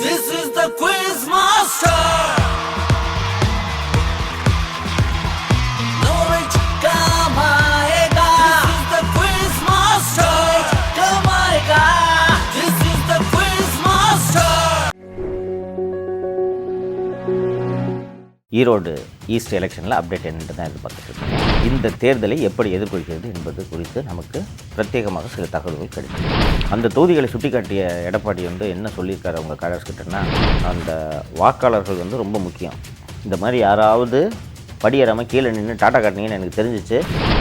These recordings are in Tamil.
This is the quiz master. Knowledge kam aayega. This is the quiz master. Kam aayega. This is the quiz master. Erode east எலெக்ஷனில் அப்டேட் என்னென்று தான் எதிர்பார்த்துட்டு இருக்கோம். இந்த தேர்தலை எப்படி எதிர்கொள்கிறது என்பது குறித்து நமக்கு பிரத்யேகமாக சில தகவல்கள் கிடைக்கும். அந்த தொகுதிகளை சுட்டிக்காட்டிய எடப்பாடி என்ன சொல்லியிருக்காரு அவங்க காரர்ஸ்கிட்டனா, அந்த வாக்காளர்கள் ரொம்ப முக்கியம். இந்த மாதிரி யாராவது படியேறாமல் கீழே நின்று டாட்டா காட்டினீங்கன்னு எனக்கு தெரிஞ்சிச்சு.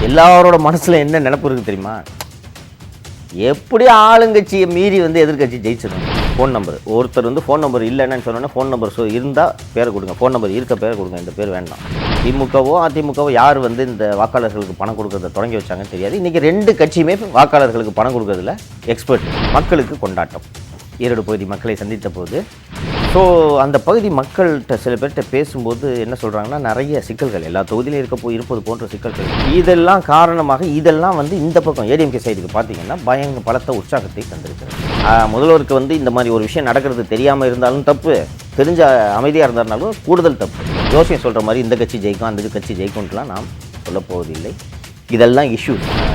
எல்லாரோட மனசில் என்ன நினப்பு இருக்குது தெரியுமா? எப்படி ஆளுங்கட்சியை மீறி எதிர்கட்சி ஜெயிச்சிடும். ஃபோன் நம்பர் ஒருத்தர் ஃபோன் நம்பர் இல்லைன்னு சொன்னோன்னே ஃபோன் நம்பர் இருந்தால் பேரை கொடுங்க, ஃபோன் நம்பர் இருக்க பேரை கொடுங்க, இந்த பேர் வேண்டாம். திமுகவோ அதிமுகவோ யார் இந்த வாக்காளர்களுக்கு பணம் கொடுக்கறத தொடங்கி வச்சாங்கன்னு தெரியாது. இன்றைக்கி ரெண்டு கட்சியுமே வாக்காளர்களுக்கு பணம் கொடுக்கறதுல எக்ஸ்பர்ட். மக்களுக்கு கொண்டாட்டம். ஈரோடு பகுதி மக்களை சந்தித்த போது ஸோ அந்த பகுதி மக்கள்கிட்ட சில பேர்கிட்ட பேசும்போது என்ன சொல்கிறாங்கன்னா, நிறைய சிக்கல்கள் எல்லா தொகுதியிலும் இருப்பது போன்ற சிக்கல்கள். இதெல்லாம் காரணமாக இதெல்லாம் இந்த பக்கம் ஏடிஎம்கே சைடுக்கு பார்த்தீங்கன்னா பலத்த உற்சாகத்தை தந்திருக்கிறது. முதல்வருக்கு இந்த மாதிரி ஒரு விஷயம் நடக்கிறது தெரியாமல் இருந்தாலும் தப்பு, தெரிஞ்ச அமைதியாக இருந்தாலும் கூடுதல் தப்பு. ஜோசியம் சொல்கிற மாதிரி இந்த கட்சி ஜெயிக்கும் அந்த கட்சி ஜெயிக்கும்லாம் நாம் சொல்லப்போவதில்லை. இதெல்லாம் இஷ்யூ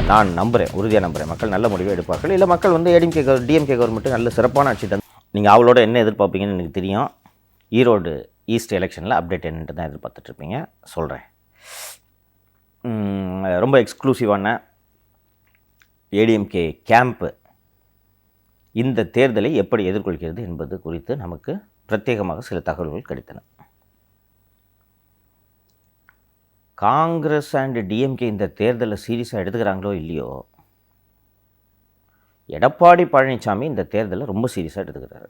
நான் நம்புகிறேன், உறுதியாக நம்புகிறேன். மக்கள் நல்ல முடிவை எடுப்பார்கள். இல்லை மக்கள் ஏடிஎம்கே டிஎம்கே கவர்மெண்ட்டு நல்ல சிறப்பான ஆட்சி தந்து நீங்கள் அவளோட என்ன எதிர்பார்ப்பீங்கன்னு எனக்கு தெரியும். ஈரோடு ஈஸ்ட் எலெக்ஷனில் அப்டேட் என்னென்று தான் எதிர்பார்த்துட்ருப்பீங்க, சொல்கிறேன். ரொம்ப எக்ஸ்க்ளூசிவான ஏடிஎம்கே கேம்ப்பு இந்த தேர்தலை எப்படி எதிர்கொள்கிறது என்பது குறித்து நமக்கு பிரத்யேகமாக சில தகவல்கள் கிடைத்தன. காங்கிரஸ் அண்ட் டிஎம்கே இந்த தேர்தலை சீரியஸாக எடுத்துக்கிறாங்களோ இல்லையோ, எடப்பாடி பழனிசாமி இந்த தேர்தலை ரொம்ப சீரியஸாக எடுத்துக்கிறாரு.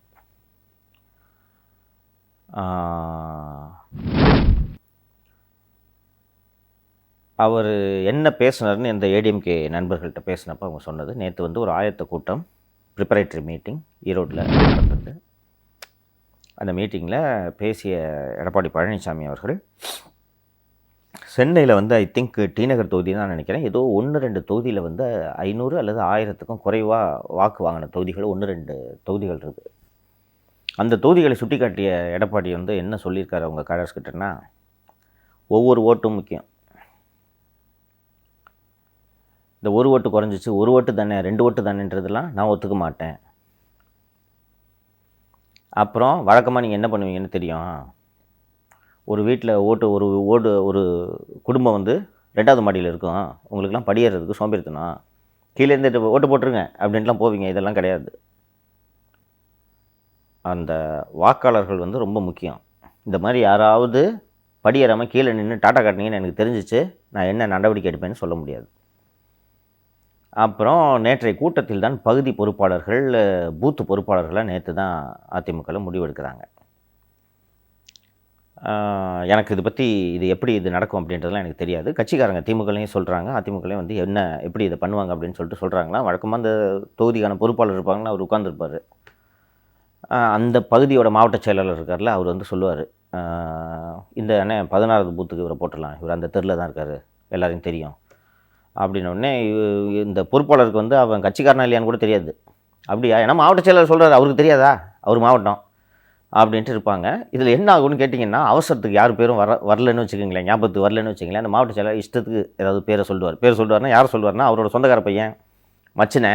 அவர் என்ன பேசினார்னு இந்த ஏடிஎம்கே நண்பர்கள்ட்ட பேசினப்போ அவங்க சொன்னது, நேற்று ஒரு ஆயத்த கூட்டம் ப்ரிப்பரேட்டரி மீட்டிங் ஈரோட்டில் நடந்தது. அந்த மீட்டிங்கில் பேசிய எடப்பாடி பழனிசாமி அவர்கள் சென்னையில் ஐ திங்க் டி நகர் தொகுதி தான் நினைக்கிறேன், ஏதோ 1-2 தொகுதியில் 500 அல்லது 1000க்கும் குறைவாக வாக்கு வாங்கின தொகுதிகள் 1-2 தொகுதிகள் இருக்குது. அந்த தொகுதிகளை சுட்டிக்காட்டிய எடப்பாடி என்ன சொல்லியிருக்காரு அவங்க காரர்ஸ்கிட்டனா, ஒவ்வொரு ஓட்டும் முக்கியம். இந்த ஒரு ஓட்டு குறைஞ்சிச்சு, ஒரு ஓட்டு தானே 2 ஓட்டு தானேன்றதெல்லாம் நான் ஒத்துக்க மாட்டேன். அப்புறம் வழக்கமாக நீங்கள் என்ன பண்ணுவீங்கன்னு தெரியும், ஒரு வீட்டில் ஒரு குடும்பம் 2வது மாடியில் இருக்கும், உங்களுக்குலாம் படியேறதுக்கு சோம்பேறித்தனம், கீழே இருந்துட்டு ஓட்டு போட்டுருங்க அப்படின்ட்டுலாம் போவீங்க. இதெல்லாம் கிடையாது. அந்த வாக்காளர்கள் ரொம்ப முக்கியம். இந்த மாதிரி யாராவது படியேறாமல் கீழே நின்று டாட்டா காட்டினீங்கன்னு எனக்கு தெரிஞ்சிச்சு, நான் என்ன நடவடிக்கை எடுப்பேன்னு சொல்ல முடியாது. அப்புறம் நேற்றைய கூட்டத்தில் தான் பகுதி பொறுப்பாளர்கள் பூத்து பொறுப்பாளர்களாக நேற்று தான் அதிமுகவில் முடிவெடுக்கிறாங்க. எனக்கு இது எப்படி நடக்கும் அப்படின்றதுலாம் எனக்கு தெரியாது. கட்சிக்காரங்க திமுகலையும் சொல்கிறாங்க, அதிமுகலையும் என்ன எப்படி இதை பண்ணுவாங்க அப்படின்னு சொல்லிட்டு சொல்கிறாங்களா. வழக்கமாக அந்த தொகுதிக்கான பொறுப்பாளர் இருப்பாங்கன்னா அவர் உட்காந்துருப்பார். அந்த பகுதியோட மாவட்ட செயலாளர் இருக்கார்ல, அவர் சொல்லுவார், இந்த அண்ணன் 16வது பூத்துக்கு இவரை போட்டுடலாம், இவர் அந்த தெருவில் தான் இருக்கார், எல்லாரையும் தெரியும் அப்படின்னோடனே இந்த பொறுப்பாளருக்கு அவன் கட்சிக்காரனா இல்லையான்னு கூட தெரியாது. அப்படியா, ஏன்னா மாவட்ட செயலாளர் சொல்கிறார், அவருக்கு தெரியாதா, அவர் மாவட்டம் அப்படின்ட்டு இருப்பாங்க. இதில் என்ன ஆகும்னு கேட்டிங்கன்னா, அவசரத்துக்கு யார் பேரும் வரலன்னு வச்சுக்கோங்களேன், ஞாபகத்துக்கு வரலன்னு வச்சுக்கங்களேன், அந்த மாவட்ட செயலாளர் இஷ்டத்துக்கு ஏதாவது பேரை சொல்லுவார்னா யார் சொல்லுவார்னா அவரோட சொந்தக்கார பையன், மச்சினை,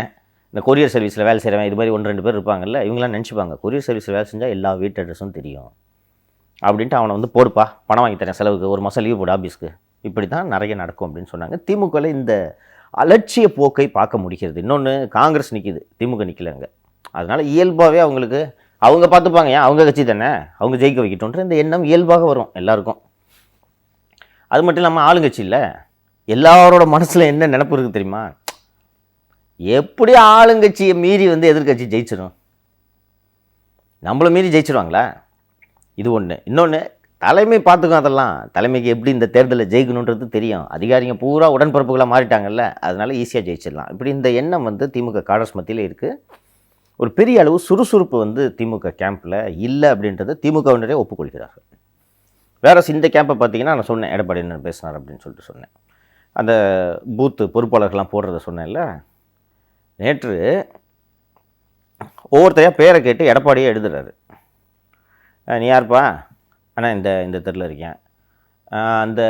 இந்த கொரியர் சர்வீஸில் வேலை செய்கிறவன், இது மாதிரி 1-2 பேர் இருப்பாங்கல்ல, இவங்களாம் நினச்சிப்பாங்க கொரியர் சர்வீஸில் வேலை செஞ்சால் எல்லா வீட்டு அட்ரஸும் தெரியும் அப்படின்ட்டு அவனை போடுப்பா, பணம் வாங்கி தரேன் செலவுக்கு, ஒரு மாதம் லீவ் போடு ஆஃபீஸ்க்கு. இப்படி தான் நிறைய நடக்கும் அப்படின்னு சொன்னாங்க. திமுகவில் இந்த அலட்சிய போக்கை பார்க்க முடிகிறது. இன்னொன்று, காங்கிரஸ் நிற்கிது, திமுக நிற்கலைங்க. அதனால் இயல்பாகவே அவங்களுக்கு அவங்க பார்த்துப்பாங்க, ஏன் அவங்க கட்சி தானே, அவங்க ஜெயிக்க வைக்கட்டும்ன்ற இந்த எண்ணம் இயல்பாக வரும் எல்லாருக்கும். அது மட்டும் இல்லாமல் ஆளுங்கட்சி இல்லை, எல்லாரோட மனசில் என்ன நினப்பு இருக்குது தெரியுமா? எப்படி ஆளுங்கட்சியை மீறி எதிர்கட்சி ஜெயிச்சிடும், நம்மளை மீறி ஜெயிச்சிடுவாங்களா? இது ஒன்று. இன்னொன்று, தலைமை பார்த்துக்கும். அதெல்லாம் தலைமைக்கு எப்படி இந்த தேர்தலில் ஜெயிக்கணுன்றது தெரியும். அதிகாரிங்க பூரா உடன்பிறப்புகளாக மாறிட்டாங்கல்ல, அதனால ஈஸியாக ஜெயிச்சிடலாம். இப்படி இந்த எண்ணம் திமுக காடர்ஸ் மத்தியில் இருக்குது. ஒரு பெரிய அளவு சுறுசுறுப்பு திமுக கேம்பில் இல்லை அப்படின்றத திமுகவினரே ஒப்புக்கொள்கிறார்கள். வேறு இந்த கேம்பை பார்த்தீங்கன்னா, நான் சொன்னேன் எடப்பாடி என்ன பேசினார் அப்படின்னு சொல்லிட்டு சொன்னேன். அந்த பூத்து பொறுப்பாளர்கள்லாம் போடுறத சொன்னேன்ல, நேற்று ஒவ்வொருத்தரையாக பேரை கேட்டு எடப்பாடியே எழுதுறாரு. நீ யாருப்பா? அண்ணா இந்த இந்த தெருவில் இருக்கேன். அந்த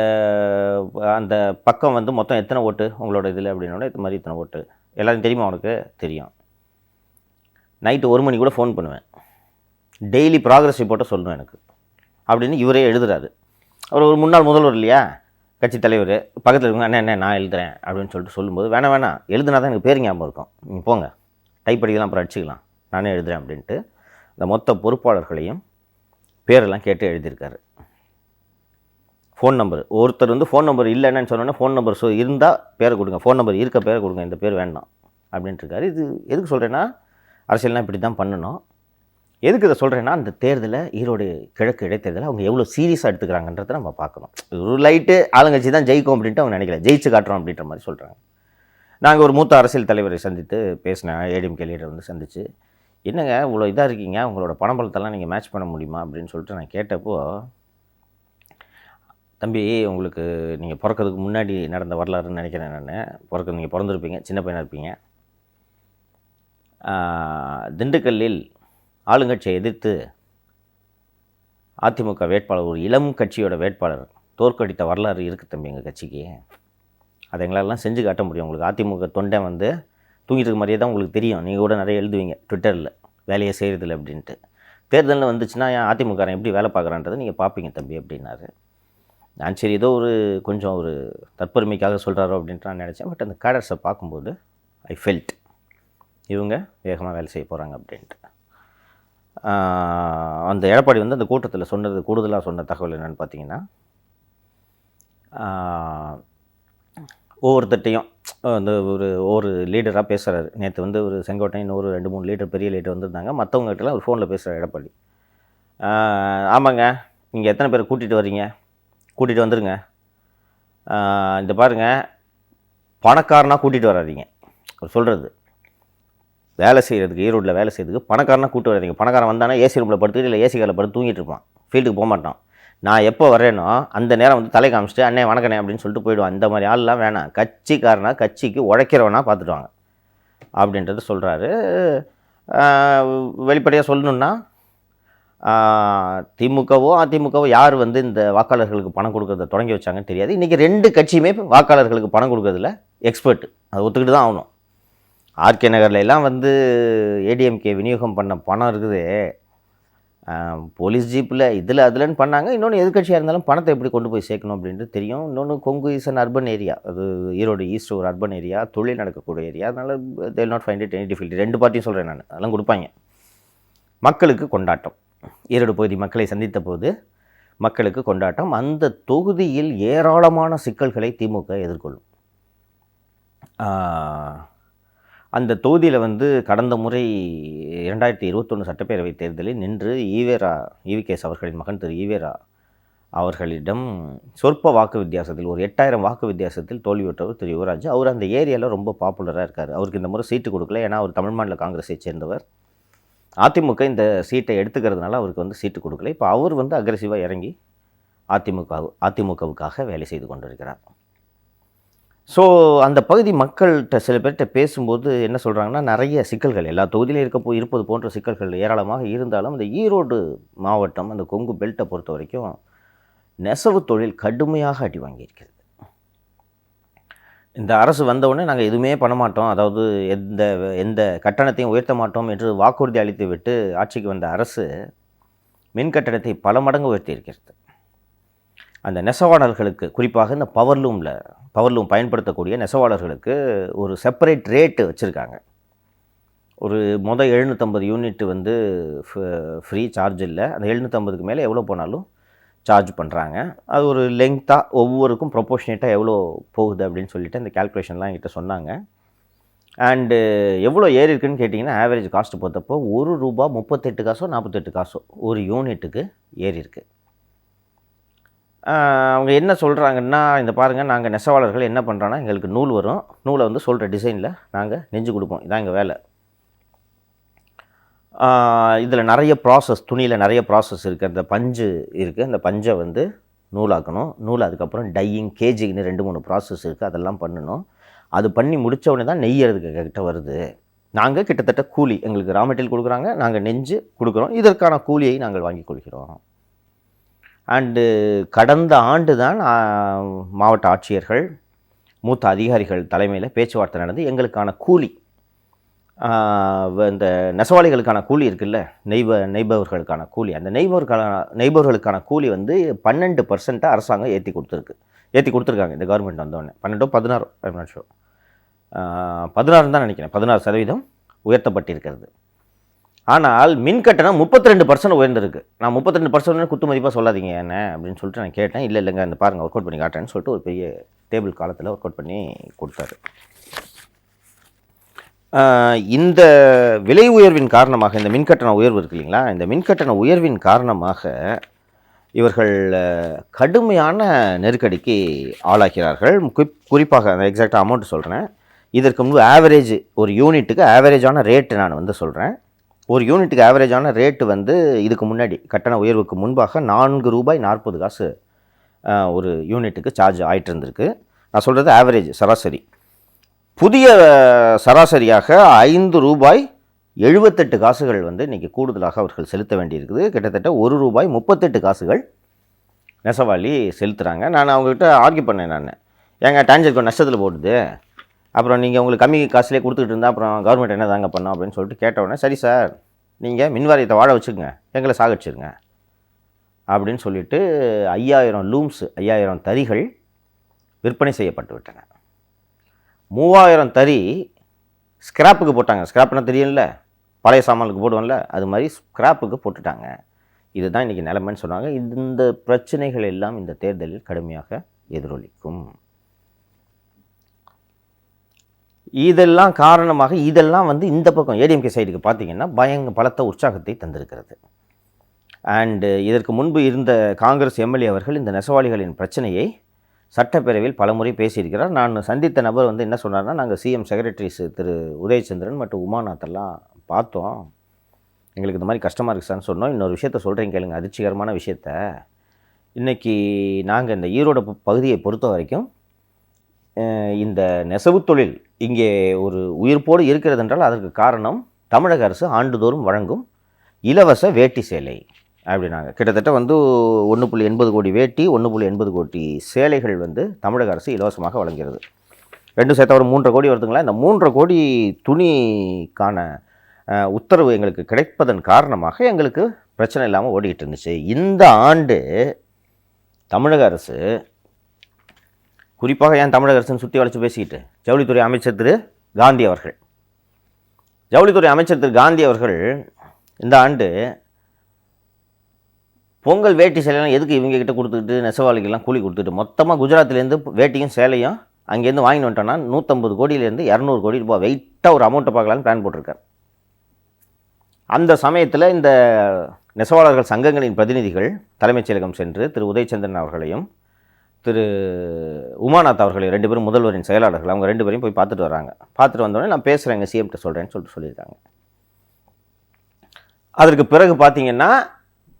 அந்த பக்கம் வந்து மொத்தம் எத்தனை ஓட்டு உங்களோட இதில் அப்படின்னோட இது மாதிரி இத்தனை ஓட்டு. எல்லாரும் தெரியுமா உனக்கு? தெரியும். நைட்டு 1 மணி கூட ஃபோன் பண்ணுவேன். டெய்லி ப்ராக்ரஸ் ரிப்போர்ட்டை சொல்லணும் எனக்கு அப்படின்னு இவரே எழுதுறாரு. அவர் ஒரு முன்னாள் முதல்வர் இல்லையா, கட்சி தலைவர். பக்கத்தில் இருக்கவங்க அண்ணே நான் எழுதுறேன் அப்படின்னு சொல்லிட்டு சொல்லும்போது வேணாம் எழுதுனா தான் எனக்கு பேர் ஞாபகம் இருக்கும், நீங்கள் போங்க டைப் அடிக்கலாம் அப்புறம் அடிச்சுக்கலாம், நானே எழுதுறேன் அப்படின்ட்டு இந்த மொத்த பொறுப்பாளர்களையும் பேரெல்லாம் கேட்டு எழுதியிருக்காரு. ஃபோன் நம்பர் ஒருத்தர் வந்து ஃபோன் நம்பர் இல்லைன்னு சொன்னோன்னே ஃபோன் நம்பர் இருந்தால் பேரை கொடுங்க, ஃபோன் நம்பர் இருக்க பேரை கொடுங்க, இந்த பேர் வேண்டாம் அப்படின்ட்டு இருக்காரு. இது எதுக்கு சொல்கிறேன்னா, அரசியல்னால் இப்படி தான் பண்ணணும். எதுக்கு இதை சொல்கிறேன்னா, அந்த தேர்தலை ஈரோடு கிழக்கு இடைத்தேர்தலை அவங்க எவ்வளோ சீரியஸாக எடுத்துக்கிறாங்கன்றதை நம்ம பார்க்கணும். ஒரு லைட்டு ஆளுங்கட்சி தான் ஜெயிக்கும் அப்படின்ட்டு அவங்க நினைக்கல, ஜெயிச்சு காட்டுறோம் அப்படின்ற மாதிரி சொல்கிறாங்க. நாங்கள் ஒரு மூத்த அரசியல் தலைவரை சந்தித்து பேசினேன், ஏடிஎம்கே லீடர் வந்து சந்தித்து, என்னங்க இவ்வளோ இதாக இருக்கீங்க, உங்களோட பணபலத்தெல்லாம் நீங்கள் மேட்ச் பண்ண முடியுமா அப்படின்னு சொல்லிட்டு நான் கேட்டப்போ, தம்பி உங்களுக்கு நீங்கள் பிறக்கிறதுக்கு முன்னாடி நடந்த வரலாறுன்னு நினைக்கிறேன் நான், நீங்கள் பிறந்திருப்பீங்க, சின்ன பையனாக இருப்பீங்க. திண்டுக்கல்லில் ஆளுங்கட்சியை எதிர்த்து அதிமுக வேட்பாளர், ஒரு இளம் கட்சியோட வேட்பாளர் தோற்கடித்த வரலாறு இருக்குது தம்பி எங்கள் கட்சிக்கு. அதை எங்களாலலாம் செஞ்சு காட்ட முடியும். உங்களுக்கு அதிமுக தொண்டை வந்து தூங்கிட்டு இருக்க மாதிரியே தான் உங்களுக்கு தெரியும். நீங்கள் கூட நிறைய எழுதுவீங்க ட்விட்டரில் வேலையை செய்கிறதில்ல அப்படின்ட்டு. தேர்தலில் வந்துச்சுன்னா ஏன் அதிமுகரன் எப்படி வேலை பார்க்குறான்றதை நீங்கள் பார்ப்பீங்க தம்பி அப்படின்னாரு. நான் சரி ஏதோ கொஞ்சம் ஒரு தற்பெருமைக்காக சொல்கிறாரோ அப்படின்ட்டு நான் நினச்சேன். பட் அந்த கேடர்ஸை பார்க்கும்போது ஐ ஃபெல்ட் இவங்க வேகமாக வேலை செய்ய போகிறாங்க அப்படின்ட்டு. அந்த எடப்பாடி வந்து அந்த கூட்டத்தில் சொன்னது, கூடுதலாக சொன்ன தகவல் என்னென்னு பார்த்தீங்கன்னா, ஒவ்வொருத்தட்டையும் அந்த ஒவ்வொரு லீடராக பேசுகிறாரு. நேற்று வந்து ஒரு செங்கோட்டையன் ஒரு 2-3 லீடர் பெரிய லீடர் வந்திருந்தாங்க. மற்றவங்ககிட்டலாம் ஒரு ஃபோனில் பேசுகிறார் எடப்பாடி. ஆமாங்க, நீங்கள் எத்தனை பேரை கூட்டிகிட்டு வர்றீங்க, கூட்டிகிட்டு வந்துடுங்க. இந்த பாருங்கள், பணக்காரனாக கூட்டிகிட்டு வராதீங்க. அவர் சொல்கிறது, வேலை செய்கிறதுக்கு, ஈரோட்டில் வேலை செய்கிறதுக்கு பணக்காரனாக கூப்பிட்டு வராதீங்க. பணக்காரன் வந்தானா ஏசி ரூமில் படுத்துக்கிட்டு இல்லை ஏசி காரில் படுத்து தூங்கிட்டு இருப்பான், ஃபீல்டுக்கு போக மாட்டான். நான் எப்போ வரேனோ அந்த நேரம் வந்து தலை காமிச்சிட்டு அண்ணே வணக்கண்ணே அப்படின்னு சொல்லிட்டு போயிடுவான். அந்த மாதிரி ஆள்லாம் வேணாம், கட்சிக்காரனா கட்சிக்கு உழைக்கிறவனா பார்த்துட்டுவாங்க அப்படின்றது சொல்கிறாரு. வெளிப்படையாக சொல்லணுன்னா, திமுகவோ அதிமுகவோ யார் வந்து இந்த வாக்காளர்களுக்கு பணம் கொடுக்கறத தொடங்கி வச்சாங்கன்னு தெரியாது. இன்றைக்கி 2 கட்சியுமே வாக்காளர்களுக்கு பணம் கொடுக்கறதுல எக்ஸ்பர்ட், அதை ஒத்துக்கிட்டு தான் ஆகணும். ஆர்கே நகரில் எல்லாம் வந்து ஏடிஎம்கே விநியோகம் பண்ண பணம் இருக்குது, போலீஸ் ஜீப்பில் இதில் அதில்னு பண்ணாங்க. இன்னொன்று எதிர்கட்சியாக இருந்தாலும் பணத்தை எப்படி கொண்டு போய் சேர்க்கணும் அப்படின்ட்டு தெரியும். இன்னொன்று Kongu is an urban area, அது ஈரோடு ஈஸ்ட் ஒரு அர்பன் ஏரியா, தொழில் நடக்கக்கூடிய ஏரியா. அதனால் they will not find it any difficulty. 2 பார்ட்டியும் சொல்கிறேன் நான், அதெல்லாம் கொடுப்பாங்க. மக்களுக்கு கொண்டாட்டம், ஈரோடு பகுதி மக்களை சந்தித்த போது மக்களுக்கு கொண்டாட்டம். அந்த தொகுதியில் ஏராளமான சிக்கல்களை திமுக எதிர்கொள்ளும். அந்த தொகுதியில் வந்து கடந்த முறை 2021 சட்டப்பேரவை தேர்தலில் நின்று ஈவிகேஎஸ் அவர்களின் மகன் திரு ஈவேரா அவர்களிடம் சொற்ப வாக்கு வித்தியாசத்தில், ஒரு 8000 வாக்கு வித்தியாசத்தில் தோல்வியுற்றவர் திரு யுவராஜ். அவர் அந்த ஏரியாவில் ரொம்ப பாப்புலராக இருக்கார். அவருக்கு இந்த முறை சீட்டு கொடுக்கல, ஏன்னா அவர் தமிழ் மாநில காங்கிரஸை சேர்ந்தவர். அதிமுக இந்த சீட்டை எடுத்துக்கிறதுனால அவருக்கு வந்து சீட்டு கொடுக்கல. இப்போ அவர் வந்து அக்ரெசிவாக இறங்கி அதிமுகவுக்காக வேலை செய்து கொண்டிருக்கிறார். ஸோ அந்த பகுதி மக்கள்கிட்ட சில பேர்கிட்ட பேசும்போது என்ன சொல்கிறாங்கன்னா, நிறைய சிக்கல்கள் எல்லா தொகுதியிலும் இருப்பது போன்ற சிக்கல்கள் ஏராளமாக இருந்தாலும், இந்த ஈரோடு மாவட்டம், அந்த கொங்கு பெல்ட்டை பொறுத்த வரைக்கும் நெசவு தொழில் கடுமையாக அடி வாங்கியிருக்கிறது. இந்த அரசு வந்தவுடனே நாங்கள் எதுவுமே பண்ண மாட்டோம், அதாவது எந்த கட்டணத்தையும் உயர்த்த மாட்டோம் என்று வாக்குறுதி அளித்து விட்டு ஆட்சிக்கு வந்த அரசு மின் கட்டணத்தை பல மடங்கு உயர்த்தியிருக்கிறது. அந்த நெசவாளர்களுக்கு, குறிப்பாக இந்த பவர்லூம் பயன்படுத்தக்கூடிய நெசவாளர்களுக்கு ஒரு செப்பரேட் ரேட்டு வச்சுருக்காங்க. ஒரு 750 யூனிட் வந்து ஃப்ரீ சார்ஜ் இல்லை, அந்த 750க்கு மேலே எவ்வளோ போனாலும் சார்ஜ் பண்ணுறாங்க. அது ஒரு லெங்க்த்தாக ஒவ்வொருக்கும் ப்ரொபோர்ஷனேட்டாக எவ்வளோ போகுது அப்படின்னு சொல்லிட்டு அந்த கேல்குலேஷன்லாம் என்கிட்ட சொன்னாங்க. அண்டு எவ்வளோ ஏறி இருக்குன்னு கேட்டிங்கன்னா, ஆவரேஜ் காஸ்ட்டு பார்த்தப்போ ரூபா 38 காசோ 48 காசோ ஒரு யூனிட்டுக்கு ஏறி இருக்கு. அவங்க என்ன சொல்கிறாங்கன்னா, இந்த பாருங்கள், நாங்கள் நெசவாளர்கள் என்ன பண்ணுறோன்னா, எங்களுக்கு நூல் வரும், நூலை வந்து சொல்கிற டிசைனில் நாங்கள் நெஞ்சு கொடுப்போம், இதான் எங்கள் வேலை. இதில் நிறைய ப்ராசஸ், துணியில் நிறைய ப்ராசஸ் இருக்குது. அந்த பஞ்சு இருக்குது, அந்த பஞ்சை வந்து நூலாக்கணும், அதுக்கப்புறம் டையிங், கேஜிங்னு 2-3 ப்ராசஸ் இருக்குது, அதெல்லாம் பண்ணணும். அது பண்ணி முடித்தவுடனே தான் நெய்யறதுக்கு கிட்ட வருது நாங்கள் கிட்டத்தட்ட கூலி எங்களுக்கு ரா மெட்டீரியல் கொடுக்குறாங்க, நாங்கள் நெஞ்சு கொடுக்குறோம், இதற்கான கூலியை நாங்கள் வாங்கிக் கொள்கிறோம். அண்டு கடந்த ஆண்டு தான் மாவட்ட ஆட்சியர்கள் மூத்த அதிகாரிகள் தலைமையில் பேச்சுவார்த்தை நடந்து எங்களுக்கான கூலி, இந்த நெசவாளிகளுக்கான கூலி இருக்குல்ல, நெய்பவர்களுக்கான கூலி, அந்த நெய்பவர்களுக்கான கூலி வந்து 12% அரசாங்கம் ஏற்றி கொடுத்துருக்காங்க இந்த கவர்மெண்ட் வந்தோடனே. 12 16 ஐம் நாட் ஷூர், 16 தான் நினைக்கிறேன், 16% உயர்த்தப்பட்டிருக்கிறது. ஆனால் மின் கட்டணம் 32% உயர்ந்திருக்கு. நான் 32% குத்து மதிப்பாக சொல்லாதீங்க என்ன அப்படின்னு சொல்லிட்டு நான் கேட்டேன். இல்லைங்க இந்த பாருங்கள் ஒர்க் அவுட் பண்ணி காட்டுறேன்னு சொல்லிட்டு ஒரு பெரிய டேபிள் காலத்தில் ஒர்க் அவுட் பண்ணி கொடுத்தாரு. இந்த விலை உயர்வின் காரணமாக, இந்த மின்கட்டண உயர்வு இருக்கு இல்லைங்களா, இந்த மின்கட்டண உயர்வின் காரணமாக இவர்கள் கடுமையான நெருக்கடிக்கு ஆளாகிறார்கள். குறிப்பாக அந்த எக்ஸாக்டாக அமௌண்ட் சொல்கிறேன். இதற்கு முன்பு ஆவரேஜ் ஒரு யூனிட்டுக்கு ஆவரேஜான ரேட்டு நான் வந்து சொல்கிறேன். ஒரு யூனிட்டுக்கு ஆவரேஜான ரேட்டு வந்து இதுக்கு முன்னாடி கட்டண உயர்வுக்கு முன்பாக ₹4.40 ஒரு யூனிட்டுக்கு சார்ஜ் ஆகிட்டு இருந்திருக்கு. நான் சொல்கிறது ஆவரேஜ், சராசரி. புதிய சராசரியாக ₹5.78 வந்து இன்றைக்கி கூடுதலாக அவர்கள் செலுத்த வேண்டியிருக்குது. கிட்டத்தட்ட ₹1.38 நெசவாளி செலுத்துகிறாங்க. நான் அவங்ககிட்ட ஆர்கியூ பண்ணேன். நான் ஏங்க டான்ஜெட்கோ நஷ்டத்தில் போடுது, அப்புறம் நீங்கள் உங்களுக்கு கம்மி காசுலேயே கொடுத்துக்கிட்டு இருந்தால் அப்புறம் கவர்மெண்ட் என்ன தாங்க பண்ணோம் அப்படின்னு சொல்லிட்டு கேட்டவுடனே, சரி சார் நீங்கள் மின்வாரியத்தை வாழ வச்சுக்கோங்க, எங்களை சாகடிச்சிருங்க அப்படின்னு சொல்லிட்டு 5000 லூம்ஸ், 5000 தறிகள் விற்பனை செய்யப்பட்டு விட்டன. 3000 தறி ஸ்கிராப்புக்கு போட்டாங்க. ஸ்கிராப்னா தெரியும்ல, பழைய சாமானுக்கு போடுவோம்ல, அது மாதிரி ஸ்கிராப்புக்கு போட்டுட்டாங்க. இதுதான் இன்றைக்கி நிலைமைன்னு சொன்னாங்க. இந்த பிரச்சனைகள் எல்லாம் இந்த தேர்தலில் கடுமையாக எதிரொலிக்கும். இதெல்லாம் காரணமாக இதெல்லாம் வந்து இந்த பக்கம் ஏடிஎம்கே சைடுக்கு பார்த்திங்கன்னா பலத்த உற்சாகத்தை தந்திருக்கிறது. அண்டு இதற்கு முன்பு இருந்த காங்கிரஸ் எம்எல்ஏ அவர்கள் இந்த நெசவாளிகளின் பிரச்சனையை சட்டப்பேரவையில் பலமுறை பேசியிருக்கிறார். நான் சந்தித்த நபர் வந்து என்ன சொன்னார்னா, நாங்கள் சிஎம் செக்ரட்டரிஸ் திரு உதயச்சந்திரன் மற்றும் உமாநாத்தெல்லாம் பார்த்தோம், எங்களுக்கு இந்த மாதிரி கஷ்டமாக இருக்குது சார்னு சொன்னோம். இன்னொரு விஷயத்த சொல்கிறேன் கேளுங்க, அதிர்ச்சிகரமான விஷயத்த. இன்றைக்கி நாங்கள் இந்த ஈரோடு பகுதியை பொறுத்த வரைக்கும் இந்த நெசவு தொழில் இங்கே ஒரு உயிர்ப்போடு இருக்கிறது என்றால் அதற்கு காரணம் தமிழக அரசு ஆண்டுதோறும் வழங்கும் இலவச வேட்டி சேலை அப்படின்னாங்க. கிட்டத்தட்ட வந்து 1.80 கோடி வேட்டி, 1.80 கோடி சேலைகள் வந்து தமிழக அரசு இலவசமாக வழங்குகிறது. 2 சேர்த்தா ஒரு 3.5 கோடி வருதுங்களா. இந்த 3.5 கோடி துணிக்கான உத்தரவு எங்களுக்கு கிடைப்பதன் காரணமாக எங்களுக்கு பிரச்சனை இல்லாமல் ஓடிக்கிட்டு இருந்துச்சு. இந்த ஆண்டு தமிழக அரசு, குறிப்பாக ஏன் தமிழக அரசுன்னு சுற்றி வளைச்சு பேசிக்கிட்டு, ஜவுளித்துறை அமைச்சர் திரு காந்தி அவர்கள், ஜவுளித்துறை அமைச்சர் திரு காந்தி அவர்கள் இந்த ஆண்டு பொங்கல் வேட்டி சேலையெல்லாம் எதுக்கு இவங்க கிட்ட கொடுத்துக்கிட்டு நெசவாளிகள்லாம் கூலி கொடுத்துட்டு மொத்தமாக குஜராத்லேருந்து வேட்டியும் சேலையும் அங்கேருந்து வாங்கிட்டு வந்துட்டோன்னா 150 கோடியிலேருந்து 200 கோடி ரூபாய் வெயிட்டாக ஒரு அமௌண்ட்டை பார்க்கலான்னு பிளான் போட்டிருக்கார். அந்த சமயத்தில் இந்த நெசவாளர்கள் சங்கங்களின் பிரதிநிதிகள் தலைமைச் செயலகம் சென்று திரு உதயச்சந்திரன் அவர்களையும் திரு உமாநாத் அவர்களையும், 2 பேரும் முதல்வரின் செயலாளர்கள், அவங்க 2 பேரையும் போய் பார்த்துட்டு வராங்க. பார்த்துட்டு வந்தோடனே நான் பேசுகிறேங்க சிஎம்கிட்ட சொல்கிறேன்னு சொல்லியிருக்காங்க. அதற்கு பிறகு பார்த்தீங்கன்னா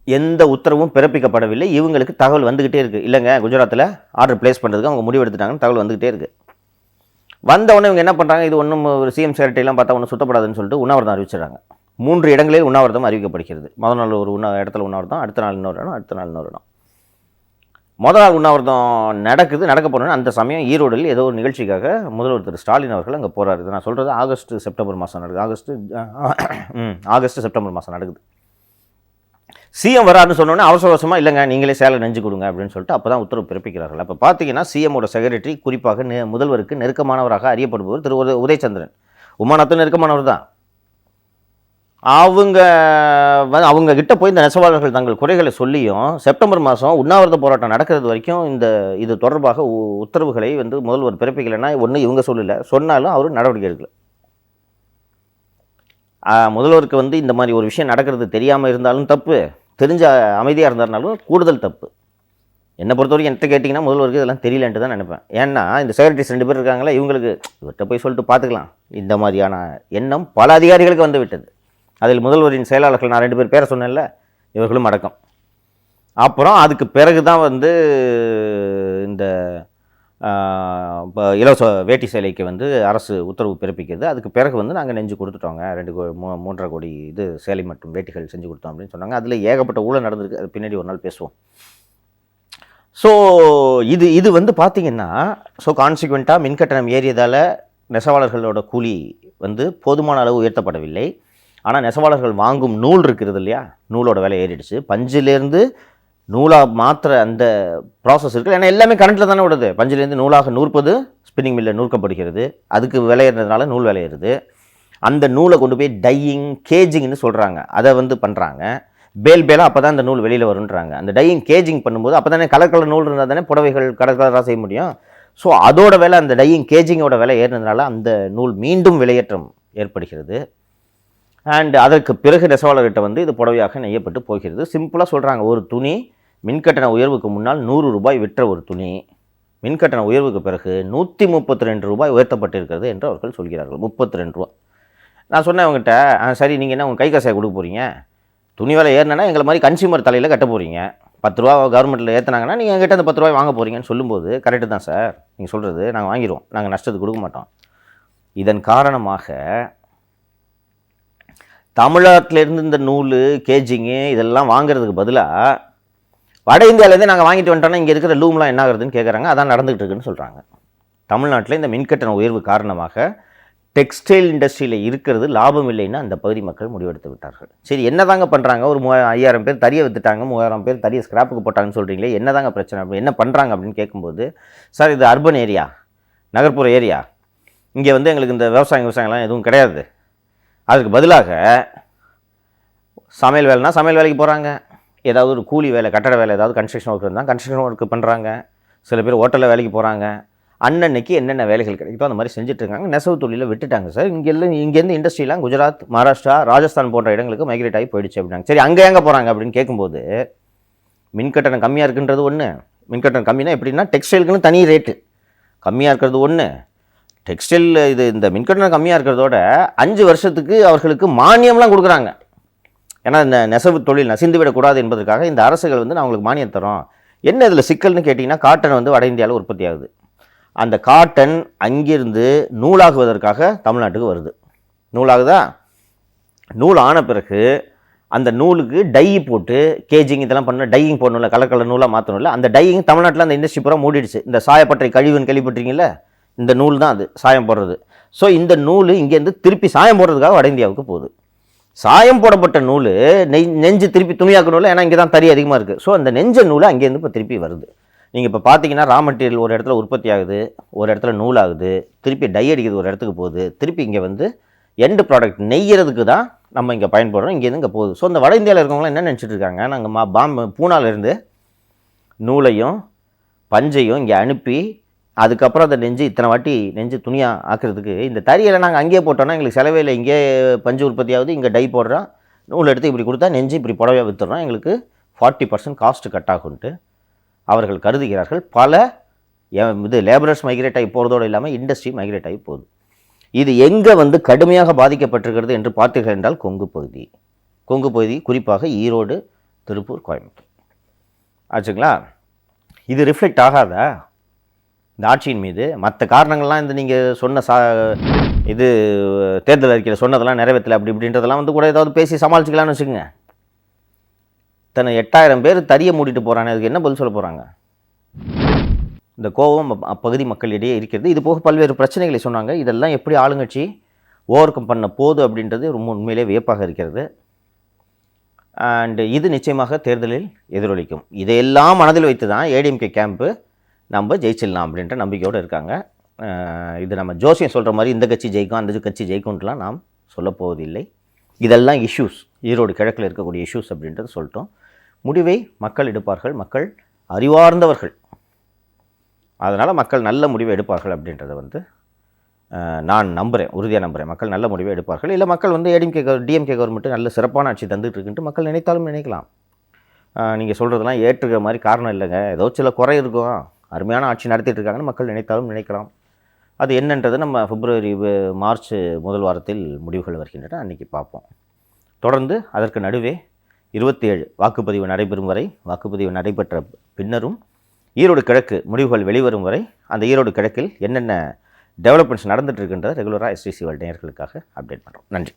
எந்த உத்தரவும் பிறப்பிக்கப்படவில்லை. இவங்களுக்கு தகவல் வந்துக்கிட்டே இருக்குது, இல்லைங்க குஜராத்தில் ஆர்டர் பிளேஸ் பண்ணுறதுக்கு அவங்க முடிவு எடுத்துட்டாங்கன்னு தகவல் வந்துக்கிட்டே இருக்குது. வந்தவுடனே இவங்க என்ன பண்ணுறாங்க, இது ஒன்றும் ஒரு சிஎம் செக்ரட்டரியெல்லாம் பார்த்தா ஒன்றும் சுத்தப்படாதுன்னு சொல்லிட்டு உண்ணாவிரதம் அறிவிச்சிடறாங்க. 3 இடங்களில் உண்ணாவிரதம் அறிவிக்கப்படுகிறது. முதல் நாள் ஒரு இடத்துல உண்ணாவிரதம், அடுத்த நாள் இன்னொரு இடம், அடுத்த நாள் இன்னொரு இடம். முதல் நாள் உண்ணாவிரதம் நடக்க போனோன்னா அந்த சமயம் ஈரோடில் ஏதோ ஒரு நிகழ்ச்சிக்காக முதல்வர் திரு ஸ்டாலின் அவர்கள் அங்கே போகிறாரு. இது நான் சொல்கிறது ஆகஸ்ட் செப்டம்பர் மாதம் நடக்குது. ஆகஸ்ட் செப்டம்பர் மாதம் நடக்குது. சிஎம் வராருன்னு சொன்னோன்னே அவசரமாக இல்லைங்க நீங்களே சேலை நெஞ்சு கொடுங்க அப்படின்னு சொல்லிட்டு அப்போ தான் உத்தரவு பிறப்பிக்கிறார்கள். அப்போ பார்த்தீங்கன்னா சிஎம்மோட செக்ரட்டரி, குறிப்பாக முதல்வருக்கு நெருக்கமானவராக அறியப்படுபவர் திரு உதயச்சந்திரன். உமாநாத்தும் நெருக்கமானவர் தான். அவங்க கிட்ட போய் இந்த நெசவாளர்கள் தங்கள் குறைகளை சொல்லியும் செப்டம்பர் மாதம் உண்ணாவிரத போராட்டம் நடக்கிறது வரைக்கும் இது தொடர்பாக உத்தரவுகளை வந்து முதல்வர் பிறப்பிக்கலைன்னா, ஒன்று இவங்க சொல்லலை, சொன்னாலும் அவர் நடவடிக்கை எடுக்கல. முதல்வருக்கு வந்து இந்த மாதிரி ஒரு விஷயம் நடக்கிறது தெரியாமல் இருந்தாலும் தப்பு, தெரிஞ்ச அமைதியாக இருந்தாலும் கூடுதல் தப்பு. என்னை பொறுத்த வரைக்கும் என்கிட்ட கேட்டிங்கன்னா முதல்வருக்கு இதெல்லாம் தெரியலன்ட்டு தான் நினைப்பேன். ஏன்னா இந்த செக்ரட்டரிஸ் 2 பேர் இருக்காங்களா, இவங்களுக்கு இவர்கிட்ட போய் சொல்லிட்டு பார்த்துக்கலாம் இந்த மாதிரியான எண்ணம் பல அதிகாரிகளுக்கு வந்து விட்டது. அதில் முதல்வரின் செயலாளர்கள் நான் 2 பேர் பேரை சொன்னேன்ல, இவர்களும் அடக்கம். அப்புறம் அதுக்கு பிறகு தான் வந்து இந்த இப்போ இலவச வேட்டி சேலைக்கு வந்து அரசு உத்தரவு பிறப்பிக்கிறது. அதுக்கு பிறகு வந்து நாங்கள் நெஞ்சு கொடுத்துட்டோங்க 3.5 கோடி இது சேலை மற்றும் வேட்டிகள் செஞ்சு கொடுத்தோம் அப்படின்னு சொன்னாங்க. அதில் ஏகப்பட்ட ஊழல் நடந்திருக்கு. அது பின்னாடி ஒரு நாள் பேசுவோம். ஸோ இது வந்து பார்த்திங்கன்னா, ஸோ கான்சிக்வெண்ட்டாக மின்கட்டணம் ஏறியதால் நெசவாளர்களோட கூலி வந்து போதுமான அளவு உயர்த்தப்படவில்லை. ஆனால் நெசவாளர்கள் வாங்கும் நூல் இருக்கிறது இல்லையா, நூலோட விலை ஏறிடுச்சு. பஞ்சிலேருந்து நூலாக மாத்திர அந்த ப்ராசஸ் இருக்குது. ஏன்னா எல்லாமே கரண்ட்டில் தானே விடுது. பஞ்சிலேருந்து நூலாக நூற்பது ஸ்பின்னிங் மில்லில் நூற்கப்படுகிறது. அதுக்கு விலை ஏறினதுனால நூல் விலை ஏறுது. அந்த நூலை கொண்டு போய் டையிங் கேஜிங்னு சொல்கிறாங்க. அதை வந்து பண்ணுறாங்க. பேலாக அப்போ தான் அந்த நூல் வெளியில் வருன்றாங்க. அந்த டையிங் கேஜிங் பண்ணும்போது அப்போ தானே கலர் நூல் இருந்தால் தானே புடவைகள் கலராக செய்ய முடியும். ஸோ அதோட விலை, அந்த டையிங் கேஜிங்கோட விலை ஏறினதுனால அந்த நூல் மீண்டும் விலையேற்றம் ஏற்படுகிறது. அண்ட் அதற்கு பிறகு நெசவாளர்கிட்ட வந்து இது புடவையாக நெய்யப்பட்டு போகிறது. சிம்பிளாக சொல்கிறாங்க, ஒரு துணி மின்கட்டண உயர்வுக்கு முன்னால் 100 ரூபாய் விற்ற ஒரு துணி மின்கட்டண உயர்வுக்கு பிறகு 132 ரூபாய் உயர்த்தப்பட்டிருக்கிறது என்று அவர்கள் சொல்கிறார்கள். 32 ரூபா. நான் சொன்னேன் அவங்ககிட்ட, சரி நீங்கள் என்ன உங்கள் கை காசை கொடுக்க போகிறீங்க? துணி விலை ஏறினா எங்களை மாதிரி கன்சியூமர் தலையில் கட்ட போகிறீங்க. 10 ரூபா கவர்மெண்ட்டில் ஏற்றினாங்கன்னா நீங்கள் எங்கிட்ட அந்த 10 ரூபாய் வாங்க போகிறீங்கன்னு சொல்லும்போது, கரெக்டு தான் சார் நீங்கள் சொல்கிறது, நாங்கள் வாங்கிடுவோம், நாங்கள் நஷ்டத்துக்கு கொடுக்க மாட்டோம். இதன் காரணமாக தமிழ்நாட்டிலேருந்து இந்த நூல் கேஜிங்கு இதெல்லாம் வாங்குறதுக்கு பதிலாக வட இந்தியாவிலேருந்து நாங்கள் வாங்கிட்டு வந்துட்டோன்னா இங்கே இருக்கிற லூம்லாம் என்ன ஆகுறதுன்னு கேட்குறாங்க. அதான் நடந்துகிட்டு இருக்குன்னு சொல்கிறாங்க. தமிழ்நாட்டில் இந்த மின்கட்டண உயர்வு காரணமாக டெக்ஸ்டைல் இண்டஸ்ட்ரியில் இருக்கிறது லாபம் இல்லைன்னு அந்த பகுதி மக்கள் முடிவெடுத்து விட்டார்கள். சரி, என்ன தாங்க பண்ணுறாங்க? ஒரு 5000 பேர் தறியை விற்றுட்டாங்க, 3000 பேர் தறியை ஸ்கிராப்புக்கு போட்டாங்கன்னு சொல்கிறீங்களே, என்ன தாங்க பிரச்சனை? அப்படி என்ன பண்ணுறாங்க அப்படின்னு கேட்கும்போது, சார் இது அர்பன் ஏரியா, நகர்ப்புற ஏரியா, இங்கே வந்து எங்களுக்கு இந்த விவசாயம்லாம் எதுவும் கிடையாது. அதுக்கு பதிலாக சமையல் வேலைனா சமையல் வேலைக்கு போகிறாங்க, ஏதாவது ஒரு கூலி வேலை, கட்டட வேலை, ஏதாவது கன்ஸ்ட்ரக்ஷன் ஒர்க் இருந்தால் கன்ஸ்ட்ரக்ஷன் ஒர்க்கு பண்ணுறாங்க, சில பேர் ஹோட்டலில் வேலைக்கு போகிறாங்க. அன்னன்னைக்கு என்னென்ன வேலைகள் கிடைக்குதோ அந்த மாதிரி செஞ்சுட்ருக்காங்க. நெசவு தொழிலில் விட்டுட்டாங்க சார். இங்கேருந்து இண்டஸ்ட்ரியெலாம் குஜராத், மகாராஷ்டிரா, ராஜஸ்தான் போன்ற இடங்களுக்கு மைக்ரேட் ஆகி போயிடுச்சு அப்படின்னாங்க. சரி, அங்கே எங்கே போகிறாங்க அப்படின்னு கேட்கும்போது, மின்கட்டணம் கம்மியாக இருக்குன்றது ஒன்று. மின்கட்டணம் கம்மினா எப்படின்னா, டெக்ஸ்டைலுக்குன்னு தனி ரேட்டு கம்மியாக இருக்கிறது ஒன்று. டெக்ஸ்டைல் இந்த மின்கட்டணம் கம்மியாக இருக்கிறதோட 5 வருஷத்துக்கு அவர்களுக்கு மானியம்லாம் கொடுக்குறாங்க. ஏன்னா இந்த நெசவு தொழில் நசிந்து விடக்கூடாது என்பதற்காக இந்த அரசுகள் வந்து நான் உங்களுக்கு மானியம் தரோம். என்ன இதில் சிக்கல்னு கேட்டிங்கன்னா, காட்டன் வந்து வட இந்தியாவில் உற்பத்தி ஆகுது. அந்த காட்டன் அங்கிருந்து நூலாகுவதற்காக தமிழ்நாட்டுக்கு வருது. நூலாகுதா? நூல் ஆன பிறகு அந்த நூலுக்கு டை போட்டு கேஜிங் இதெல்லாம் பண்ண, டையிங் போடணும்ல, கலர் நூலாக மாற்றணும்ல, அந்த டையிங் தமிழ்நாட்டில் அந்த இண்டஸ்ட்ரி பூரா மூடிடுச்சு. இந்த சாயப்பட்டறை கழிவுன்னு கேள்விப்பட்டீங்கல்ல, இந்த நூல் தான் அது சாயம் போடுறது. ஸோ இந்த நூல் இங்கேருந்து திருப்பி சாயம் போடுறதுக்காக வட இந்தியாவுக்கு போகுது. சாயம் போடப்பட்ட நூல் நெஞ்சு திருப்பி துணியாக்கணும்ல, ஏன்னா இங்கே தான் தறி அதிகமாக இருக்குது. ஸோ அந்த நெஞ்ச நூல் அங்கேருந்து இப்போ திருப்பி வருது. நீங்கள் இப்போ பார்த்தீங்கன்னா ரா மெட்டீரியல் ஒரு இடத்துல உற்பத்தி ஆகுது, ஒரு இடத்துல நூலாகுது, திருப்பி டை அடிக்குது, ஒரு இடத்துக்கு போகுது, திருப்பி இங்கே வந்து எண்டு ப்ராடக்ட் நெய்யறதுக்கு தான் நம்ம இங்கே பயன்படுறோம், இங்கேருந்து இங்கே போகுது. ஸோ இந்த வட இந்தியாவில் இருக்கவங்களாம் என்ன நினச்சிட்டு இருக்காங்க, நாங்கள் பூனாலேருந்து நூலையும் பஞ்சையும் இங்கே அனுப்பி அதுக்கப்புறம் அதை நெஞ்சு இத்தனை வாட்டி நெஞ்சு துணியாக ஆக்கிறதுக்கு இந்த தறியில் நாங்கள் அங்கேயே போட்டோன்னா எங்களுக்கு செலவே இல்லை, இங்கே பஞ்சு உற்பத்தி ஆகுது, இங்கே டை போடுறோம், நூல் எடுத்து இப்படி கொடுத்தா நெஞ்சு இப்படி புடவையாக விற்றுறோம், எங்களுக்கு 40% காஸ்ட்டு கட் ஆகுன்ட்டு அவர்கள் கருதுகிறார்கள். பல இது லேபரர்ஸ் மைக்ரேட் ஆகி போகிறதோடு இல்லாமல் இண்டஸ்ட்ரி மைக்ரேட் ஆகி போகுது. இது எங்கே வந்து கடுமையாக பாதிக்கப்பட்டிருக்கிறது என்று பார்த்தீர்கள் என்றால் கொங்கு பகுதி, குறிப்பாக ஈரோடு, திருப்பூர், கோயம்புத்தூர் ஆச்சுங்களா. இது ரிஃப்ளெக்ட் ஆகாதா இந்த ஆட்சியின் மீது? மற்ற காரணங்கள்லாம் இந்த நீங்கள் சொன்ன இது தேர்தல் அறிக்கையில் சொன்னதெல்லாம் நிறைவேற்றலை அப்படி இப்படின்றதெல்லாம் வந்து கூட ஏதாவது பேசி சமாளிச்சிக்கலாம்னு வச்சுக்கோங்க. தன்னை 8000 பேர் தறியை மூடிட்டு போகிறானே, அதுக்கு என்ன பதில் சொல்ல போகிறாங்க? இந்த கோபம் அப்பகுதி மக்களிடையே இருக்கிறது. இது போக பல்வேறு பிரச்சனைகளை சொன்னாங்க. இதெல்லாம் எப்படி ஆளுங்கட்சி ஓவர் கம் பண்ண போகுது அப்படின்றது ரொம்ப உண்மையிலே வியப்பாக இருக்கிறது. அண்டு இது நிச்சயமாக தேர்தலில் எதிரொலிக்கும். இதையெல்லாம் மனதில் வைத்து தான் ஏடிஎம்கே கேம்ப்பு நம்ம ஜெயிச்சிடலாம் அப்படின்ற நம்பிக்கையோடு இருக்காங்க. இது நம்ம ஜோசியம் சொல்கிற மாதிரி இந்த கட்சி ஜெயிக்கும் அந்த கட்சி ஜெயிக்கும்லாம் நாம் சொல்லப்போவதில்லை. இதெல்லாம் இஷ்யூஸ், ஈரோடு கிழக்கில் இருக்கக்கூடிய இஷ்யூஸ் அப்படின்றது சொல்லிட்டோம். முடிவை மக்கள் எடுப்பார்கள், மக்கள் அறிவார்ந்தவர்கள், அதனால் மக்கள் நல்ல முடிவை எடுப்பார்கள் அப்படின்றத வந்து நான் நம்புகிறேன், உறுதியாக நம்புகிறேன். மக்கள் நல்ல முடிவை எடுப்பார்கள். இல்லை மக்கள் வந்து டிஎம்கே கவர்மெண்ட்டு நல்ல சிறப்பான ஆட்சி தந்துட்டு இருக்குன்ட்டு மக்கள் நினைத்தாலும் நினைக்கலாம். நீங்கள் சொல்கிறதெல்லாம் ஏற்றுக்கிற மாதிரி காரணம் இல்லைங்க, ஏதோ சில குறை இருக்கும், அருமையான ஆட்சி நடத்திட்டு இருக்காங்கன்னு மக்கள் நினைத்தாலும் நினைக்கலாம். அது என்னன்றது நம்ம மார்ச் முதல் வாரத்தில் முடிவுகள் வருகின்றன, அன்றைக்கி பார்ப்போம். தொடர்ந்து அதற்கு நடுவே 27 வாக்குப்பதிவு நடைபெறும் வரை, வாக்குப்பதிவு நடைபெற்ற பின்னரும் ஈரோடு கிழக்கு முடிவுகள் வெளிவரும் வரை அந்த ஈரோடு கிழக்கில் என்னென்ன டெவலப்மெண்ட்ஸ் நடந்துட்டு இருக்குன்றதை ரெகுலராக STC வேர்ல்ட் நேயர்களுக்காக அப்டேட் பண்ணுறோம். நன்றி.